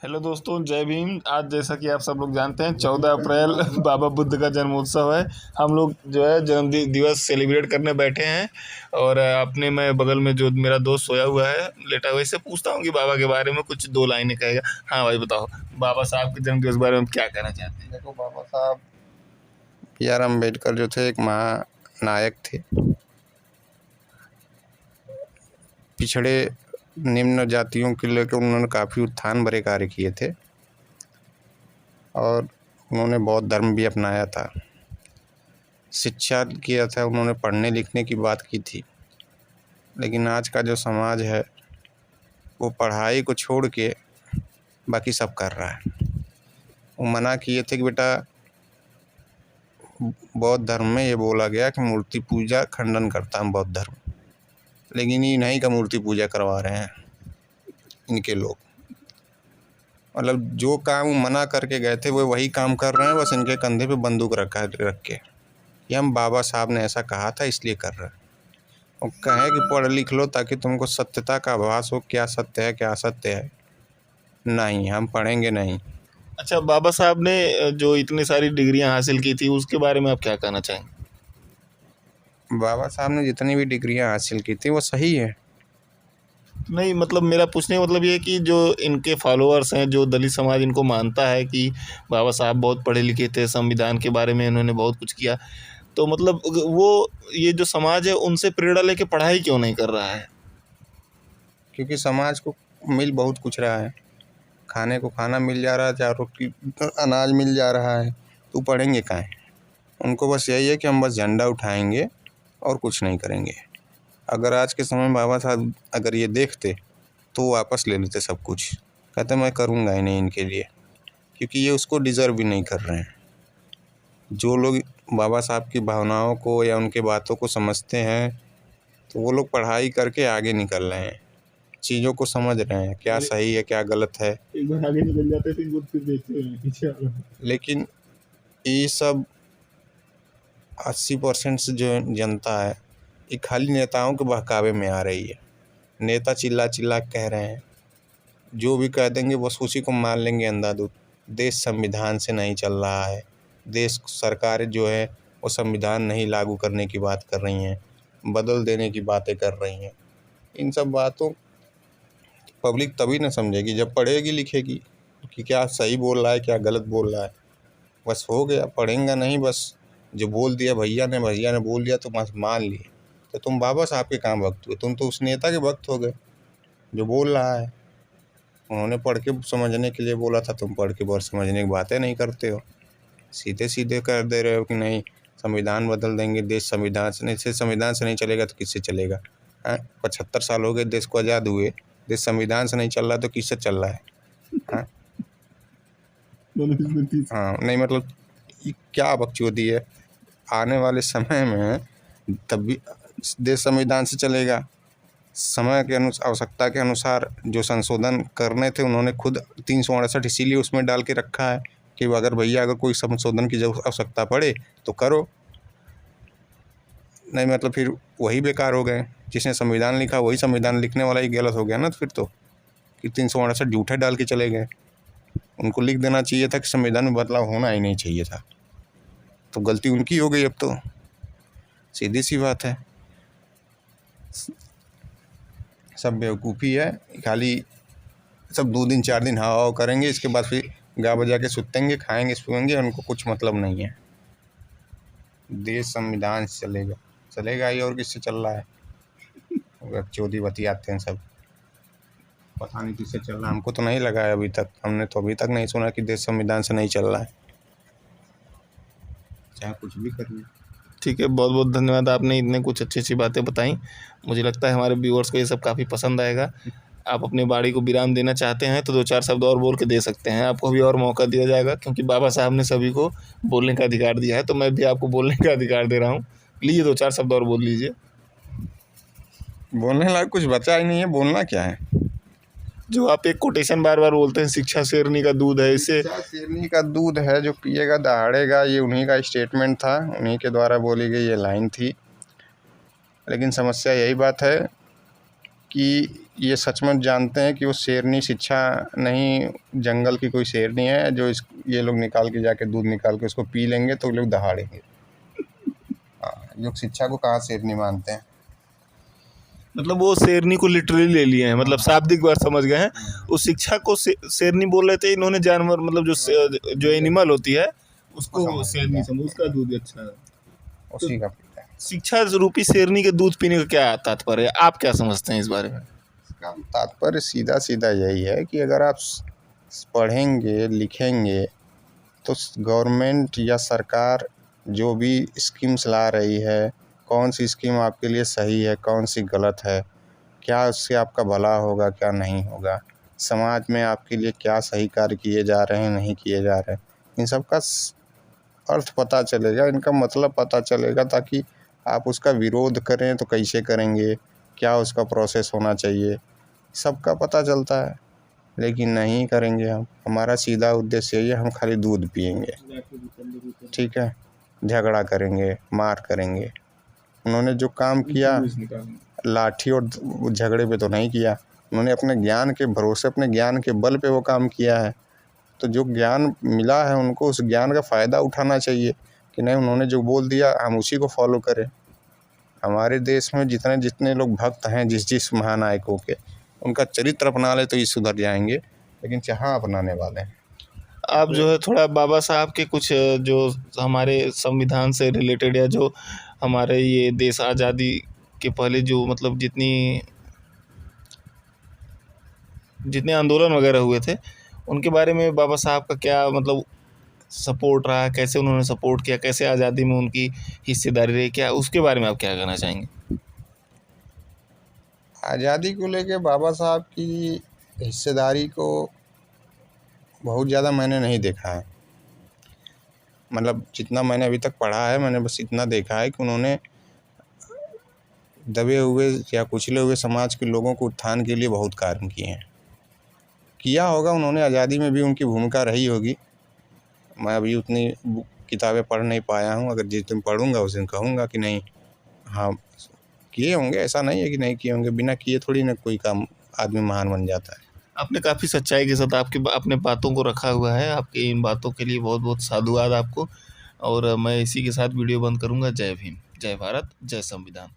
Hello दोस्तों, जय भीम। आज जैसा कि आप सब लोग जानते हैं 14 अप्रैल बाबा बुद्ध का जन्मोत्सव है। हम लोग जो है जन्म दिवस सेलिब्रेट करने बैठे हैं और अपने मैं बगल में जो मेरा दोस्त सोया हुआ है, लेटा हुआ, इससे पूछता हूँ कि बाबा के बारे में कुछ दो लाइनें कहेगा। हाँ भाई बताओ, बाबा साहब के जन्म दिवस के बारे में क्या कहना चाहते हैं? देखो, बाबा साहब B.R. अम्बेडकर जो थे एक महानायक थे। पिछड़े निम्न जातियों के लेकर उन्होंने काफ़ी उत्थान भरे कार्य किए थे और उन्होंने बौद्ध धर्म भी अपनाया था। शिक्षा किया था उन्होंने, पढ़ने लिखने की बात की थी। लेकिन आज का जो समाज है वो पढ़ाई को छोड़ के बाकी सब कर रहा है। वो मना किए थे कि बेटा, बौद्ध धर्म में ये बोला गया कि मूर्ति पूजा खंडन करता है बौद्ध धर्म, लेकिन ये नहीं का मूर्ति पूजा करवा रहे हैं इनके लोग। मतलब जो काम वो मना करके गए थे वो वही काम कर रहे हैं, बस इनके कंधे पे बंदूक रख के कि हम बाबा साहब ने ऐसा कहा था इसलिए कर रहे हैं। और कहें कि पढ़ लिख लो ताकि तुमको सत्यता का आभास हो, क्या सत्य है क्या असत्य है। नहीं, हम पढ़ेंगे नहीं। अच्छा, बाबा साहब ने जो इतनी सारी डिग्रियां हासिल की थी उसके बारे में आप क्या कहना चाहेंगे? बाबा साहब ने जितनी भी डिग्रियां हासिल की थी वो सही है। नहीं, मतलब मेरा पूछने का मतलब ये है कि जो इनके फॉलोअर्स हैं, जो दलित समाज इनको मानता है कि बाबा साहब बहुत पढ़े लिखे थे, संविधान के बारे में इन्होंने बहुत कुछ किया, तो मतलब वो ये जो समाज है उनसे प्रेरणा लेके पढ़ाई क्यों नहीं कर रहा है? क्योंकि समाज को मिल बहुत कुछ रहा है। खाने को खाना मिल जा रहा है, 4 रोटी अनाज मिल जा रहा है, तो पढ़ेंगे काहे। उनको बस यही है कि हम बस झंडा उठाएंगे और कुछ नहीं करेंगे। अगर आज के समय में बाबा साहब अगर ये देखते तो वो वापस ले लेते सब कुछ। कहते मैं करूँगा ही नहीं इनके लिए, क्योंकि ये उसको डिज़र्व भी नहीं कर रहे हैं। जो लोग बाबा साहब की भावनाओं को या उनके बातों को समझते हैं तो वो लोग पढ़ाई करके आगे निकल रहे हैं, चीज़ों को समझ रहे हैं क्या सही है क्या गलत है। एक बार आगे निकल जाते फिर देखते हैं पीछे। लेकिन ये सब 80% से जो जनता है ये खाली नेताओं के बहकावे में आ रही है। नेता चिल्ला चिल्ला कह रहे हैं, जो भी कह देंगे बस उसी को मान लेंगे अंधाधुंध। देश संविधान से नहीं चल रहा है। देश सरकारें जो है वो संविधान नहीं लागू करने की बात कर रही हैं, बदल देने की बातें कर रही हैं। इन सब बातों पब्लिक तभी ना समझेगी जब पढ़ेगी लिखेगी कि क्या सही बोल रहा है क्या गलत बोल रहा है। बस हो गया, पढ़ेंगे नहीं, बस जो बोल दिया भैया ने बोल दिया तो बस मान लिए। तो तुम बाबा साहब के काम वक्त हुए, तुम तो उस नेता के वक्त हो गए जो बोल रहा है। उन्होंने पढ़ के समझने के लिए बोला था, तुम पढ़ के बहुत समझने की बातें नहीं करते हो, सीधे सीधे कर दे रहे हो कि नहीं संविधान बदल देंगे, देश संविधान से नहीं चलेगा तो किससे चलेगा। 75 साल हो गए देश को आज़ाद हुए, देश संविधान से नहीं चल रहा तो किससे चल रहा है? हाँ हाँ, नहीं मतलब ये क्या बकचोदी है। आने वाले समय में तब भी देश संविधान से चलेगा। समय के आवश्यकता के अनुसार जो संशोधन करने थे उन्होंने खुद 368 इसीलिए उसमें डाल के रखा है कि अगर भैया अगर कोई संशोधन की जब आवश्यकता पड़े तो करो। नहीं मतलब फिर वही बेकार हो गए, जिसने संविधान लिखा वही संविधान लिखने वाला ही गलत हो गया ना फिर तो, कि 368 झूठे डाल के चले गए। उनको लिख देना चाहिए था कि संविधान में बदलाव होना ही नहीं चाहिए था। तो गलती उनकी हो गई, अब तो सीधी सी बात है। सब बेवकूफ़ी है, खाली सब 2 दिन 4 दिन हवा करेंगे, इसके बाद फिर गा बजा के सुतेंगे, खाएंगे सोएंगे, उनको कुछ मतलब नहीं है। देश संविधान से चलेगा ही, और किससे चल रहा है? चौधरी बतियाते हैं सब, पता नहीं किससे चल रहा है। हमको तो नहीं लगा है अभी तक, हमने तो अभी तक नहीं सुना कि देश संविधान से नहीं चल रहा है, चाहे कुछ भी कर ले। ठीक है, बहुत बहुत धन्यवाद, आपने इतने कुछ अच्छी अच्छी बातें बताई। मुझे लगता है हमारे व्यूअर्स को ये सब काफ़ी पसंद आएगा। आप अपनी बाड़ी को विराम देना चाहते हैं तो 2-4 शब्द और बोल के दे सकते हैं, आपको भी और मौका दिया जाएगा, क्योंकि बाबा साहब ने सभी को बोलने का अधिकार दिया है, तो मैं भी आपको बोलने का अधिकार दे रहा हूँ। लीजिए 2-4 शब्द और बोल लीजिए। बोलने लायक कुछ बचा ही नहीं है, बोलना क्या है। जो आप एक कोटेशन बार बार बोलते हैं, शिक्षा शेरनी का दूध है, इससे शेरनी का दूध है, जो पिएगा दहाड़ेगा, ये उन्हीं का स्टेटमेंट था, उन्हीं के द्वारा बोली गई ये लाइन थी। लेकिन समस्या यही बात है कि ये सचमुच जानते हैं कि वो शेरनी शिक्षा नहीं, जंगल की कोई शेरनी है जो ये लोग निकाल के जाके दूध निकाल के उसको पी लेंगे तो लोग दहाड़ेंगे। हाँ, लोग शिक्षा को कहाँ शेरनी मानते हैं। मतलब वो शेरनी को लिटरली ले लिए हैं, मतलब शाब्दिक बात समझ गए हैं। उस शिक्षा को शेरनी बोल रहे थे, इन्होंने जानवर मतलब जो एनिमल होती है उसको शेरनी समझ, उसका दूध अच्छा है, उसी का पीता है। शिक्षा रूपी शेरनी के दूध पीने का क्या तात्पर्य है, आप क्या समझते हैं इस बारे में? इसका तात्पर्य सीधा सीधा यही है कि अगर आप पढ़ेंगे लिखेंगे तो गवर्नमेंट या सरकार जो भी स्कीम्स ला रही है, कौन सी स्कीम आपके लिए सही है, कौन सी गलत है, क्या उससे आपका भला होगा, क्या नहीं होगा, समाज में आपके लिए क्या सही कार्य किए जा रहे हैं, नहीं किए जा रहे हैं, इन सब का अर्थ पता चलेगा, इनका मतलब पता चलेगा, ताकि आप उसका विरोध करें तो कैसे करेंगे, क्या उसका प्रोसेस होना चाहिए, सबका पता चलता है। लेकिन नहीं करेंगे हम, हमारा सीधा उद्देश्य यही है, हम खाली दूध पिएंगे, ठीक है, झगड़ा करेंगे, मार करेंगे। उन्होंने जो काम किया लाठी और झगड़े पे तो नहीं किया, उन्होंने अपने ज्ञान के भरोसे, अपने ज्ञान के बल पे वो काम किया है। तो जो ज्ञान मिला है उनको उस ज्ञान का फ़ायदा उठाना चाहिए कि नहीं, उन्होंने जो बोल दिया हम उसी को फॉलो करें। हमारे देश में जितने जितने लोग भक्त हैं जिस महानायकों के, उनका चरित्र अपना ले तो ये सुधर जाएंगे, लेकिन कहाँ अपनाने वाले हैं। आप जो है थोड़ा बाबा साहब के कुछ जो हमारे संविधान से रिलेटेड या जो हमारे ये देश आज़ादी के पहले जो मतलब जितने आंदोलन वगैरह हुए थे, उनके बारे में बाबा साहब का क्या मतलब सपोर्ट रहा, कैसे उन्होंने सपोर्ट किया, कैसे आज़ादी में उनकी हिस्सेदारी रही, क्या उसके बारे में आप क्या कहना चाहेंगे? आज़ादी को लेके बाबा साहब की हिस्सेदारी को बहुत ज़्यादा मैंने नहीं देखा है, मतलब जितना मैंने अभी तक पढ़ा है मैंने बस इतना देखा है कि उन्होंने दबे हुए या कुचले हुए समाज के लोगों को उत्थान के लिए बहुत कार्य किए हैं, किया होगा उन्होंने, आज़ादी में भी उनकी भूमिका रही होगी। मैं अभी उतनी किताबें पढ़ नहीं पाया हूँ, अगर जिस दिन पढ़ूँगा उस दिन कहूँगा कि नहीं हाँ किए होंगे, ऐसा नहीं है कि नहीं किए होंगे, बिना किए थोड़ी ना कोई काम आदमी महान बन जाता है। आपने काफ़ी सच्चाई के साथ आपकी अपने बातों को रखा हुआ है, आपकी इन बातों के लिए बहुत बहुत साधुवाद आपको। और मैं इसी के साथ वीडियो बंद करूँगा। जय भीम, जय भारत, जय संविधान।